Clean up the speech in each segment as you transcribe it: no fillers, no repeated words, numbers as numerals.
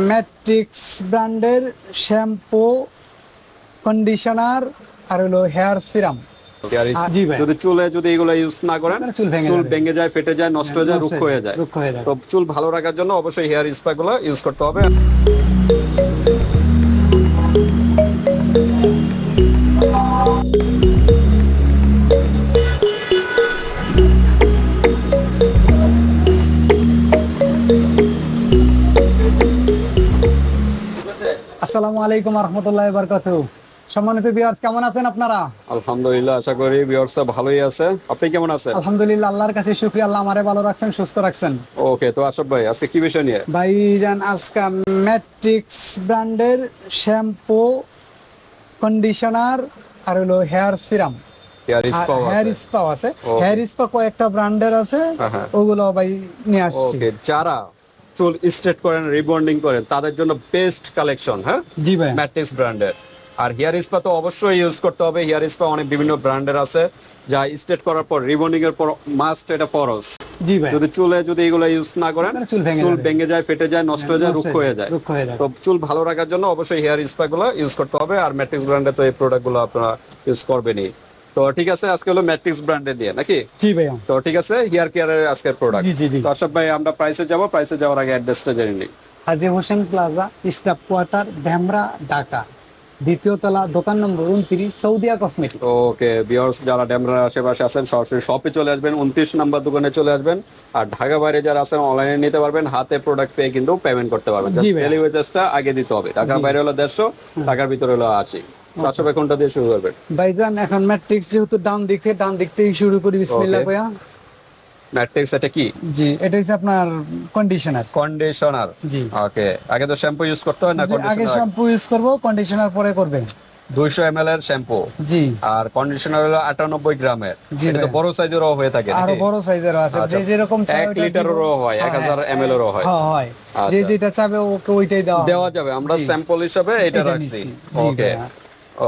Matrix ব্র্যান্ডের shampoo, conditioner আর হলো hair serum. জি ভাই। যদি চুলে যদি এগুলো ইউজ না করেন চুল ভেঙে যায়, ফেটে যায়, নষ্ট হয়ে যায়, রুক্ষ হয়ে যায়। তো চুল ভালো রাখার জন্য অবশ্যই হেয়ার স্পা গুলো ইউজ করতে হবে। আসসালামু আলাইকুম ওয়া রাহমাতুল্লাহি ওয়া বারাকাতুহু। সম্মানিত ভিউয়ার্স, কেমন আছেন আপনারা? আলহামদুলিল্লাহ, আশা করি ভিউয়ার্স ভালোই আছে। আপনি কেমন আছেন? আলহামদুলিল্লাহ, আল্লাহর কাছে শুকরিয়া, আল্লাহ আমারে ভালো রাখছেন, সুস্থ রাখছেন। ওকে, তো আশরাফ ভাই আজকে কি বিষয় নিয়ে? ভাইজান, আজকে ম্যাট্রিক্স ব্র্যান্ডের শ্যাম্পু, কন্ডিশনার আর হলো হেয়ার সিরাম, হেয়ার স্পা আছে। হেয়ার স্পা কয়েকটা ব্র্যান্ডের আছে, ওগুলো ভাই নিয়ে আসছি। ওকে, যারা চুল স্ট্রেট করেন, রিবন্ডিং করেন, তাদের জন্য বেস্ট কালেকশন। হ্যাঁ জি ভাই। ম্যাট্রিক্স ব্র্যান্ডের। আর হেয়ার স্পা তো অবশ্যই ইউজ করতে হবে। হেয়ার স্পা অনেক বিভিন্ন ব্র্যান্ডের আছে, যা স্ট্রেট করার পর রিবন্ডিং এর পর মাস্ট, এটা ফরজ। জি ভাই। যদি চুলে যদি এগুলো ইউজ না করেন চুল ভেঙে যায়, ফেটে যায়, নষ্ট হয়ে যায়, রুক্ষ হয়ে যায়। তো চুল ভালো রাখার জন্য অবশ্যই হেয়ার স্পা গুলো ইউজ করতে হবে। আর ম্যাট্রিক্স ব্র্যান্ডে তো এই প্রোডাক্ট গুলো আপনারা ইউজ করবেনই। তো ঠিক আছে, আজকে হলো ম্যাট্রিক্স ব্র্যান্ডের দিয়ে নাকি? জি ভাই। তো ঠিক আছে, হেয়ার কেয়ারের আজকের প্রোডাক্ট। জি জি জি। তো আশরাফ ভাই, আমরা প্রাইসে যাব। প্রাইসে যাওয়ার আগে অ্যাড্রেসটা জেনে নিই। Haji Hossain plaza, staff quarter, Demra, Dhaka, দ্বিতীয় তলা, দোকান নম্বর 29, সৌদিয়া কসমেটিক। ওকে ভিউয়ার্স, যারা ডেমরার আশেপাশে আছেন সরাসরি শপে চলে আসবেন, 29 নাম্বার দোকানে চলে আসবেন। আর ঢাকা বাইরে যারা আছেন অনলাইনে নিতে পারবেন, হাতে প্রোডাক্ট পেয়ে কিন্তু পেমেন্ট করতে পারবেন। ডেলিভারি চার্জটা আগে দিতে হবে। ঢাকার বাইরে হলো 150, ঢাকার ভিতরে হলো 80। আশরাফ, কোনটা দিয়ে শুরু করবেন? ভাইজান, এখন ম্যাট্রিক্স যেহেতু ডান দিক থেকে শুরু করি। বিসমিল্লাহ ভাইয়া। ম্যাট্রিক্স এটা কি? জি, এটা হচ্ছে আপনার কন্ডিশনার। কন্ডিশনার। জি। ওকে, আগে তো শ্যাম্পু ইউজ করতে হয় না? আগে শ্যাম্পু ইউজ করব, কন্ডিশনার পরে করবেন। 200 ml এর শ্যাম্পু। জি। আর কন্ডিশনার হলো 98 গ্রামের। এটা তো বড় সাইজেরও হয়ে থাকে নাকি? আরো বড় সাইজেরও আছে, যে যেরকম চাই 1 লিটারেরও হয়, 1000 ml এরও হয়। হ্যাঁ হয়, যে যেটা চাবে ওকে ওইটাই দেওয়া যাবে। আমরা স্যাম্পল হিসেবে এটা রাখছি। ওকে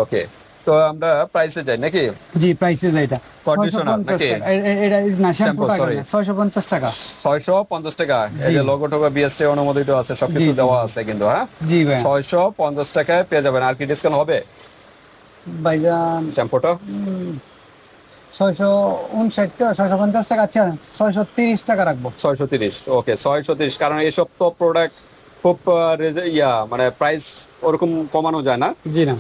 ওকে, তো আমরা প্রাইসে যাই নাকি? জি, প্রাইসে যাই। এটা কন্ডিশনার নাকি? এটা ইজ না শ্যাম্পু, সরি, 650 টাকা। 650 টাকা। এই যে লোগো টোগো বিএসটি অনুমোদিত আছে, সবকিছু দেওয়া আছে কিন্তু। হ্যাঁ জি ভাই, 650 টাকায় পেয়ে যাবেন। আর কি ডিসকাউন্ট হবে ভাইজান? শ্যাম্পুটা 659 650 টাকা। আচ্ছা, 630 টাকা রাখবো। 630। ওকে, 630। কারণ এইসব তো প্রোডাক্ট খুব মানে প্রাইস ওরকম কমানো যায় না। জি না,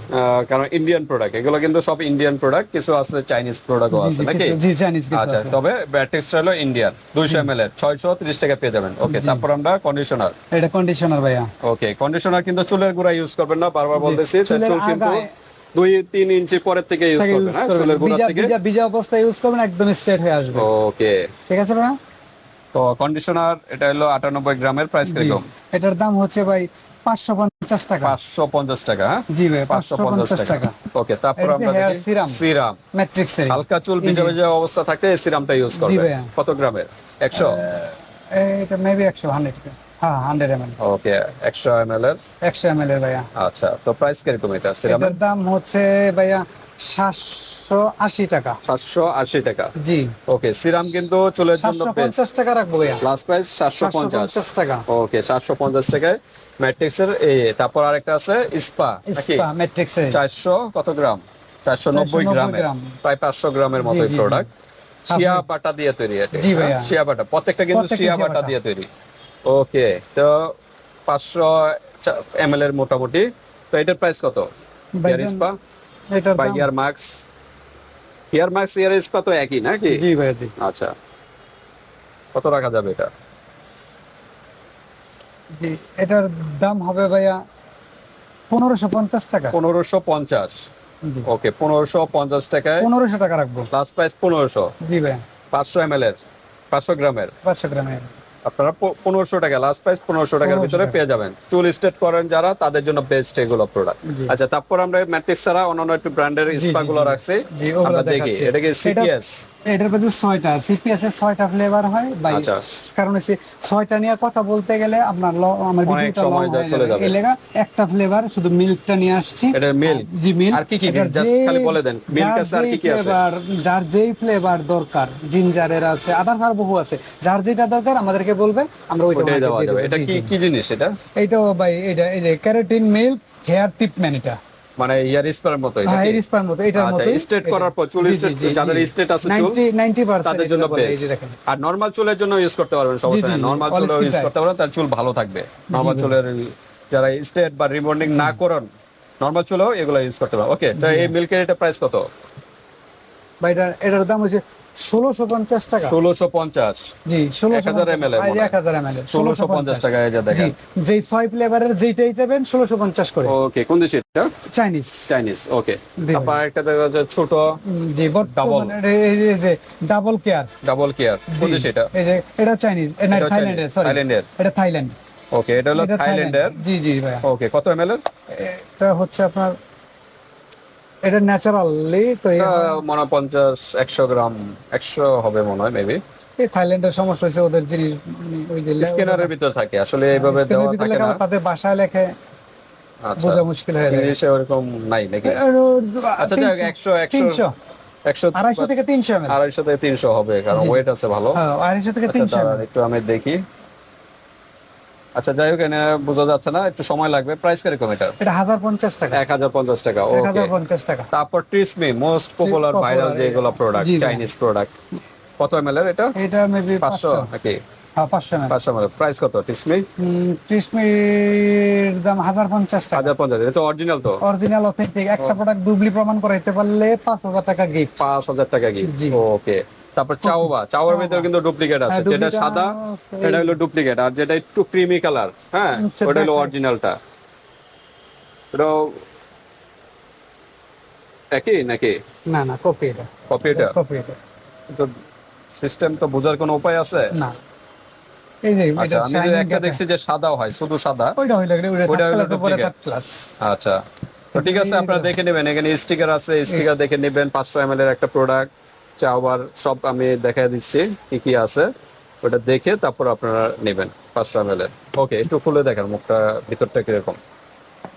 কারণ ইন্ডিয়ান প্রোডাক্ট এগুলো, কিন্তু সব ইন্ডিয়ান প্রোডাক্ট। কিছু আছে চাইনিজ প্রোডাক্টও আছে নাকি? জি, চাইনিজ কিছু আছে। আচ্ছা, তবে ব্যাটিক্স হলো ইন্ডিয়ান। 200 ml এর 630 টাকা পেয়ে যাবেন। ওকে, তারপর আমরা কন্ডিশনার। এটা কন্ডিশনার ভাইয়া। ওকে, কন্ডিশনার কিন্তু চুলের গোড়া ইউজ করবেন না, বারবার বলতেছি। চুল কিন্তু 2-3 ইঞ্চি পরের থেকে ইউজ করবেন। হ্যাঁ, চুলের গোড়া থেকে ভিজা অবস্থায় ইউজ করবেন, একদম স্ট্রেট হয়ে আসবে। ওকে, ঠিক আছে ভাইয়া। তো কন্ডিশনার এটা হলো 98 গ্রামের। প্রাইস কিরকম? এটার দাম হচ্ছে ভাই 550 টাকা। 550 টাকা। হ্যাঁ জি ভাই, 550 টাকা। ওকে, তারপর আমরা দেখি সিরাম। ম্যাট্রিক্স এর হালকা চুল ভিজা ভিজা অবস্থা থাকতে এই সিরামটা ইউজ করবেন। কত গ্রামের? 100? এটা মেবি 100 হ্যাঁ 100 ml। ওকে, 100 ml এর 100 ml এর ভাইয়া। আচ্ছা, তো প্রাইস কিরকম এটা সিরামের? এটার দাম হচ্ছে ভাইয়া 780 টাকা। 780 টাকা। জি। ওকে, সিরাম কিন্তু চুলের জন্য বেস্ট। 750 টাকা রাখবো ভাইয়া। লাস্ট প্রাইস 750 টাকা। ওকে, 750 টাকায় ম্যাট্রিক্স এর। তারপর আরেকটা আছে স্পা নাকি? স্পা ম্যাট্রিক্স এর 400 কত গ্রাম? 490 গ্রামের, প্রায় 500 গ্রামের মতো প্রোডাক্ট। শিয়া বাটা দিয়ে তৈরি এটা। জি ভাইয়া, শিয়া বাটা, প্রত্যেকটা কিন্তু শিয়া বাটা দিয়ে তৈরি। ওকে, তো 500 ml এর মোটামুটি। তো এটার প্রাইস কত? হেয়ার স্পা এটার বা দাম hair mask? Hair mask hair spa তো একই নাকি? জি ভাইয়া, জি। আচ্ছা, কত রাখা যাবে এটা? জি, এটার দাম হবে ভাইয়া 1550 টাকা। 1550। ওকে, 1550 টাকায় 1500 টাকা রাখবো। Last price 1500। জি ভাই, 500 ml এর 500 গ্রামের 500 গ্রামের আপনারা 1500 টাকা, লাস্ট প্রাইস 1500 টাকার ভিতরে পেয়ে যাবেন। চুল স্ট্রেট করেন যারা, তাদের জন্য বেস্ট এগুলো প্রোডাক্ট। আচ্ছা, তারপর আমরা ম্যাট্রিক্স ছাড়া অন্যান্য একটু ব্র্যান্ডের স্পা গুলো রাখছি, আমরা দেখি। এটা কি সিটিএস? এটার মধ্যে 6টা সিপিএস এর 6টা ফ্লেভার হয় ভাই। আচ্ছা। কারণ হচ্ছে 6টা নিয়ে কথা বলতে গেলে আপনার আমার অনেক ভিডিওটা লং সময় হয়ে চলে যাবে। যাবে। এই লেগা একটা ফ্লেভার শুধু মিল্কটা নিয়ে আসছি। এটা মিল্ক, জি মিল্ক। আর কি কি জাস্ট খালি বলে দেন, মিল্ক আছে আর কি কি আছে? যার যেই ফ্লেভার দরকার, জিঞ্জারের আছে, আদার আর বহু আছে, যার যেটা দরকার আমাদেরকে বলবে, আমরা ওইটা ওটাই দেওয়া দিয়ে যাবে। দেব। এটা জি, কি জি। কি জিনিস এটা? এইটাও ভাই এটা এই যে ক্যারাটিন মিল্ক হেয়ার ট্রিটমেন্ট, এটা মানে ইয়ার স্পার মতো এটা হ্যাঁ কি? এরিসপার মতো, এটার আচ্ছা, মতোই। স্ট্রেট করার পর চুল স্ট্রেট, যাদের স্ট্রেট আছে চুল 90% তাদের জন্য এটা বলে, এই বেস্ট। যে দেখেন। আর নরমাল চুলের জন্য ইউজ করতে পারবেন, সমস্যা জি, নেই। জি, নরমাল all চুলে skin ইউজ type। করতে পারবেন, তার চুল ভালো থাকবে। নরমাল ভাই। চুলের যারা স্ট্রেট বা রিবন্ডিং না করেন, নরমাল চুলেও এগুলো ইউজ করতে পারবেন। ওকে, তো এই মিল্কের এটা প্রাইস কত? ভাই এটার দাম হচ্ছে 1650 টাকা। 1650। জি 1000 ml এর মনে হয়। 1000 ml 1650 টাকা, এই যে জি, দেখেন। যেই 6 ফ্লেভারের যেইটাই যাবেন 1650 করে। ওকে, কোন দেশে এটা? চাইনিজ। চাইনিজ। ওকে, জি তারপর একটা দেখা যাচ্ছে ছোট জি বর্তমানে এই যে ডাবল কেয়ার। ডাবল কেয়ার, কোন দেশে এটা? এই যে এটা চাইনিজ, না এটাও থাইল্যান্ডের, চাইনিজ, সরি থাইল্যান্ডের। এটা থাইল্যান্ড। ওকে, এটা হলো এটা থাইল্যান্ডের। জি জি ভাই। ওকে, কত ml এর? এটা হচ্ছে আপনার, এটা ন্যাচারালি তো মনে হয় 50 100 গ্রাম, 100 হবে মনে হয় মেবি। এই থাইল্যান্ডের সমস্যা হয়েছে ওদের জিনিস, ওই যে স্ক্যানারের ভিতর থাকে, আসলে এইভাবে স্ক্যানের দেওয়া ভিতরে থাকে লেখা, না। তাদের বাসায় লেখে আচ্ছা, বোঝা মুশকিল হয়ে যায়। ইংলিশে ওরকম নাই নাকি? আচ্ছা, যাক 100 300 100 250 থেকে 300 ml। 250 থেকে 300 হবে, কারণ ওয়েট আছে ভালো। হ্যাঁ 250 থেকে আচ্ছা, 300 দাঁড়ান ml। একটু আমি দেখি। আচ্ছা, যাই হোক, এনে বোঝা যাচ্ছে না, একটু সময় লাগবে। প্রাইস কিরকম এটা? এটা 1050 টাকা। 1050 টাকা। ওকে, 1050 টাকা। তারপর ট্রিসমি, মোস্ট পপুলার ভাইরাল যেগুলো প্রোডাক্ট, জি ভাই। Chinese product. কত ml এর এটা? এটা মেবি 500 500। নাকি? হ্যাঁ 500 ml। 500 ml। প্রাইস কত ট্রিসমি? ট্রিসমির দাম 1050 টাকা। 1050। এটা তো অরিজিনাল তো? অরিজিনাল অথেন্টিক, একটা প্রোডাক্ট ডুবলি প্রমাণ করাইতে পারলে 5000 টাকা গিফট। 5000 টাকা কি? জি। ওকে, তারপর চাওয়ার ভিতরে কিন্তু ডুপ্লিকেট আছে। হ্যাঁ, যেটা duplicate সাদা আছে। এটা হলো ডুপ্লিকেট, আর যেটা একটু ক্রিমি কালার, হ্যাঁ, আচ্ছা, ওটা হলো দেখাই। অরিজিনালটা। এটা একই নাকি? না না কপি এটা। কপি এটা? কপি এটা। তো সিস্টেম তো বোঝার কোনো উপায় আছে? না এই যে আচ্ছা, এটা আমি যে একটা দেখছি যে সাদা হয়, শুধু সাদা। ওইটা হইলো ওইটা ওইটা হলো ক্লাসে পরে duplicate। Third class. আচ্ছা, তো ঠিক আছে, আপনারা দেখে নেবেন। এখানে স্টিকার আছে, স্টিকার দেখে নেবেন। 500 ml এর একটা প্রোডাক্ট, চাওয়ার সব আমি দেখাই দিচ্ছি কি কি আছে, ওটা দেখে তারপর আপনারা নেবেন 500 ml এর। ওকে, একটু খুলে দেখেন মুখটা, ভিতরটা কিরকম।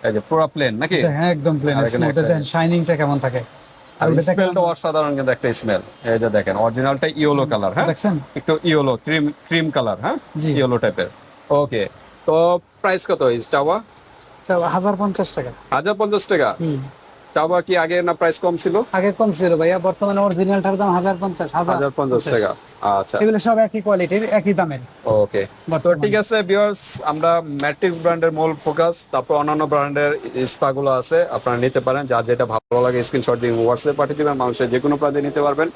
এই যে পুরো প্লেন নাকি? হ্যাঁ একদম প্লেন, আর এখানে স্মুথ একটা- দেন, শাইনিংটা কেমন থাকে। আর আর ওটা দেখেন, স্মেলটা অসাধারণ কিন্তু একটা স্মেল। এই যে দেখেন, অরিজিনালটা ইয়েলো কালার, হ্যাঁ, দেখছেন? একটু ইয়েলো ক্রিম কালার, হ্যাঁ, জি। ইয়েলো টাইপের। ওকে, তো প্রাইস কত এই চাওয়া? 1050 টাকা। 1050 টাকা। হুম। চাওয়া কি আগে না প্রাইস কম ছিল? আগে কম ছিল ভাইয়া, বর্তমানে অরিজিনালটার দাম 1050। 1050 টাকা। আচ্ছা, এগুলো সব একই কোয়ালিটির, একই দামের। ওকে, তো ঠিক আছে ভিউয়ার্স, আমরা ম্যাট্রিক্স ব্র্যান্ডের মূল ফোকাস, তারপর অন্যান্য ব্র্যান্ডের স্পা গুলো আছে, আপনারা নিতে পারেন। যার যেটা ভালো লাগে স্ক্রিনশট দিয়ে হোয়াটসঅ্যাপে পাঠিয়ে দিবেন, মানুষের যে কোনো প্রান্তে নিতে পারবেন।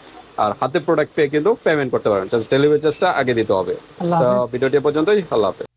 আর হাতে প্রোডাক্ট পেয়ে কিন্তু পেমেন্ট করতে পারবেন, জাস্ট ডেলিভারি চার্জটা আগে দিতে হবে। আল্লাহ তো হাফেজ। ভিডিওটি এ পর্যন্তই, আল্লাহ হাফেজ।